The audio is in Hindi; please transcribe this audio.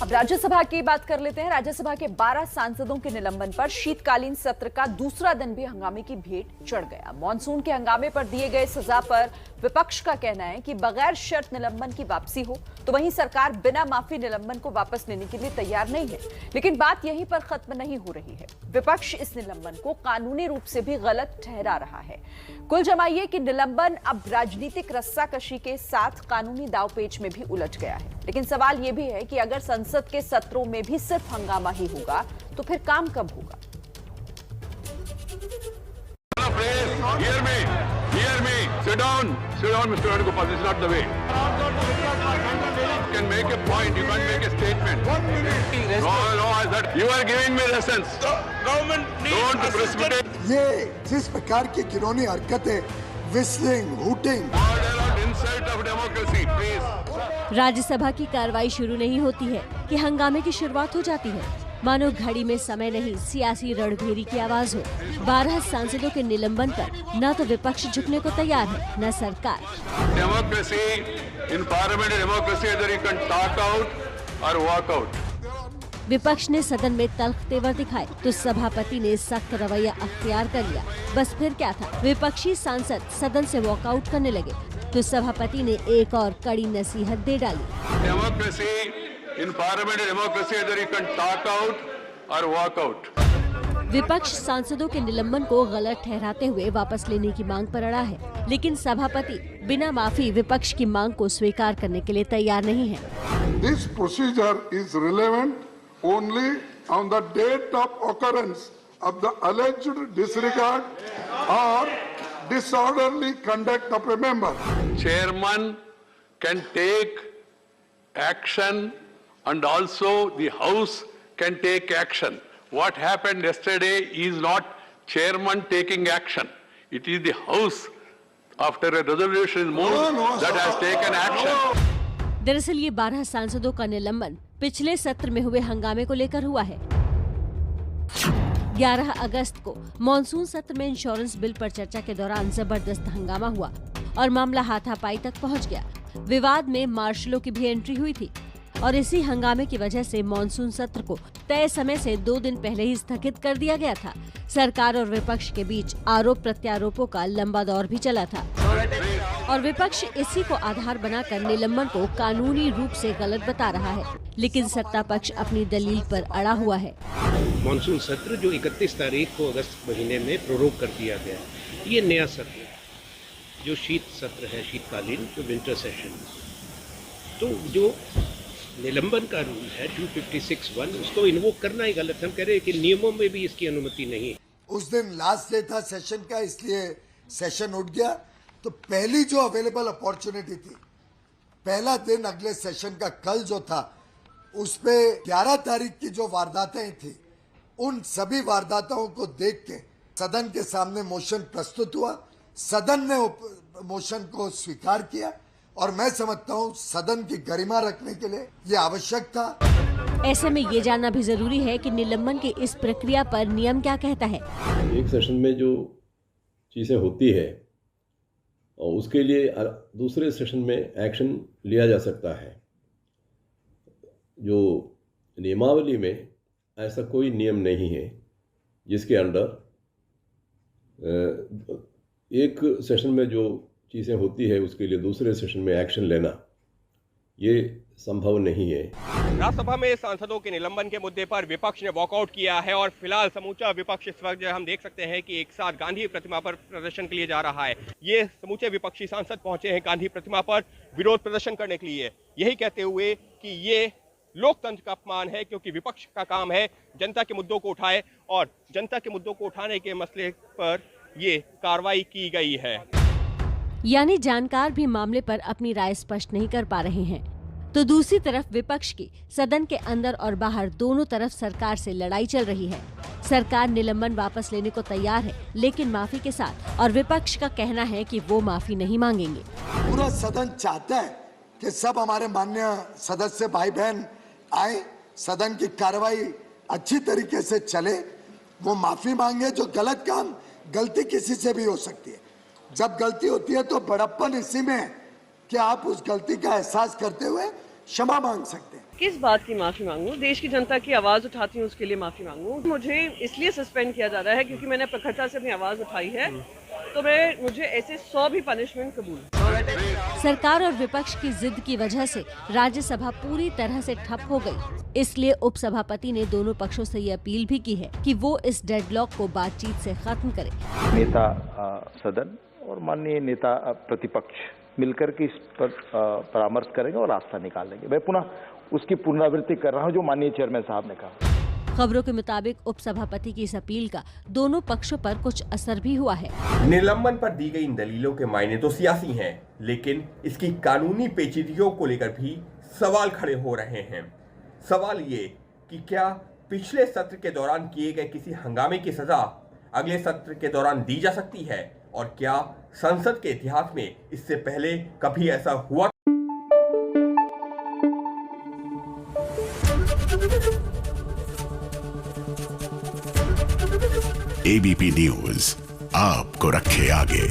अब राज्यसभा की बात कर लेते हैं। राज्यसभा के 12 सांसदों के निलंबन पर शीतकालीन सत्र का दूसरा दिन भी हंगामे की भेंट चढ़ गया। मॉनसून के हंगामे पर दिए गए सजा पर विपक्ष का कहना है कि बगैर शर्त निलंबन की वापसी हो, तो वहीं सरकार बिना माफी निलंबन को वापस लेने के लिए तैयार नहीं है। लेकिन बात यहीं पर खत्म नहीं हो रही है। विपक्ष इस निलंबन को कानूनी रूप से भी गलत ठहरा रहा है। कुल जमाइए कि निलंबन अब राजनीतिक रस्साकशी के साथ कानूनी दांवपेच में भी उलझ गया है। लेकिन सवाल यह भी है कि अगर संसद के सत्रों में भी सिर्फ हंगामा ही होगा तो फिर काम कब होगा? Sit down, Mr. Venugopal. This is not the way. You can make a point. You can't make a statement. No, I said you are giving me lessons. Government don't precipitate. ये जिस प्रकार की घिनौनी हरकतें, whistling, hooting. Order and insult of democracy, please. Rajya Sabha की कार्रवाई शुरू नहीं होती है कि हंगामे की शुरुआत हो जाती है। मानो घड़ी में समय नहीं, सियासी रणभेरी की आवाज हो। 12 सांसदों के निलंबन पर न तो विपक्ष झुकने को तैयार है, न सरकार। Democracy, in parliamentary democracy, either you can talk out or walk out. विपक्ष ने सदन में तल्ख तेवर दिखाए तो सभापति ने सख्त रवैया अख्तियार कर लिया। बस फिर क्या था, विपक्षी सांसद सदन से वॉकआउट करने लगे तो सभापति ने एक और कड़ी नसीहत दे डाली। Democracy, in parliamentary democracy, either you can talk out or walk out. विपक्ष सांसदों के निलंबन को गलत ठहराते हुए वापस लेने की मांग पर अड़ा है, लेकिन सभापति बिना माफी विपक्ष की मांग को स्वीकार करने के लिए तैयार नहीं है। This procedure is relevant only on the date of occurrence of the alleged disregard or disorderly conduct of a member. Chairman can take action and also the House can take action. What happened yesterday is not chairman taking action. It is the House, after a resolution is moved, that has taken action. दरअसल ये 12 सांसदों का निलंबन पिछले सत्र में हुए हंगामे को लेकर हुआ है। 11 अगस्त को मॉनसून सत्र में इंश्योरेंस बिल पर चर्चा के दौरान जबरदस्त हंगामा हुआ और मामला हाथापाई तक पहुंच गया। विवाद में मार्शलों की भी एंट्री हुई थी और इसी हंगामे की वजह से मॉनसून सत्र को तय समय से 2 दिन पहले ही स्थगित कर दिया गया था। सरकार और विपक्ष के बीच आरोप प्रत्यारोपों का लंबा दौर भी चला था और विपक्ष इसी को आधार बनाकर निलंबन को कानूनी रूप से गलत बता रहा है, लेकिन सत्ता पक्ष अपनी दलील पर अड़ा हुआ है। मॉनसून सत्र जो 31 तारीख को अगस्त महीने में प्रोरोग कर दिया गया, ये नया सत्र जो शीत सत्र है, शीतकालीन जो विंटर सेशन, तो जो निलंबन का रूल है 256(1) उसको इन्वोक करना ही गलत है। हम कह रहे हैं कि नियमों में भी इसकी अनुमति नहीं है। उस दिन लास्ट डे था सेशन का, इसलिए सेशन उठ गया। तो पहली जो अवेलेबल अपॉर्चुनिटी थी, पहला दिन अगले सेशन का कल जो था, उस पे 11 तारीख की जो वारदातें थी, उन सभी वारदातों को देख के सदन के सामने मोशन प्रस्तुत हुआ। सदन ने मोशन को स्वीकार किया और मैं समझता हूँ सदन की गरिमा रखने के लिए ये आवश्यक था। ऐसे में ये जानना भी जरूरी है कि निलंबन की इस प्रक्रिया पर नियम क्या कहता है। एक सेशन में जो चीज़ें होती है और उसके लिए दूसरे सेशन में एक्शन लिया जा सकता है। जो नियमावली में ऐसा कोई नियम नहीं है जिसके अंडर एक सेशन में जो चीज़ें होती है उसके लिए दूसरे सेशन में एक्शन लेना ये संभव नहीं है। राज्यसभा में सांसदों के निलंबन के मुद्दे पर विपक्ष ने वॉकआउट किया है और फिलहाल समूचा विपक्ष इस वक्त जो हम देख सकते हैं कि एक साथ गांधी प्रतिमा पर प्रदर्शन के लिए जा रहा है। ये समूचे विपक्षी सांसद पहुंचे हैं गांधी प्रतिमा पर विरोध प्रदर्शन करने के लिए, यही कहते हुए कि ये लोकतंत्र का अपमान है, क्योंकि विपक्ष का काम है जनता के मुद्दों को उठाए और जनता के मुद्दों को उठाने के मसले पर ये कार्रवाई की गई है। यानी जानकार भी मामले पर अपनी राय स्पष्ट नहीं कर पा रहे हैं, तो दूसरी तरफ विपक्ष की सदन के अंदर और बाहर दोनों तरफ सरकार से लड़ाई चल रही है। सरकार निलंबन वापस लेने को तैयार है, लेकिन माफी के साथ, और विपक्ष का कहना है कि वो माफी नहीं मांगेंगे। पूरा सदन चाहता है कि सब हमारे माननीय सदस्य भाई बहन आए, सदन की कार्रवाई अच्छी तरीके से चले, वो माफी मांगे। जो गलत काम, गलती किसी से भी हो सकती है। जब गलती होती है तो बड़प्पन इसी में है कि आप उस गलती का एहसास करते हुए क्षमा मांग सकते हैं। किस बात की माफी मांगूं? देश की जनता की आवाज उठाती हूँ, उसके लिए माफी मांगूं? मुझे इसलिए सस्पेंड किया जा रहा है क्योंकि मैंने प्रखरता से अपनी आवाज उठाई है, तो मुझे ऐसे 100 भी पनिशमेंट कबूल। सरकार और विपक्ष की जिद की वजह से राज्यसभा पूरी तरह से ठप हो गई। इसलिए उपसभापति ने दोनों पक्षों से ये अपील भी की है कि वो इस डेडलॉक को बातचीत से खत्म करें। नेता सदन और माननीय नेता प्रतिपक्ष मिलकर के इस पर परामर्श करेंगे और रास्ता निकालेंगे। मैं पुनः उसकी पुनरावृत्ति कर रहा हूं जो माननीय चेयरमैन साहब ने कहा। खबरों के मुताबिक उपसभापति की इस अपील का दोनों पक्षों पर कुछ असर भी हुआ है। निलंबन पर दी गई इन दलीलों के मायने तो सियासी हैं, लेकिन इसकी कानूनी पेचीदगियों को लेकर भी सवाल खड़े हो रहे हैं। सवाल ये कि क्या पिछले सत्र के दौरान किए गए किसी हंगामे की सजा अगले सत्र के दौरान दी जा सकती है, और क्या संसद के इतिहास में इससे पहले कभी ऐसा हुआ? एबीपी न्यूज आपको रखे आगे।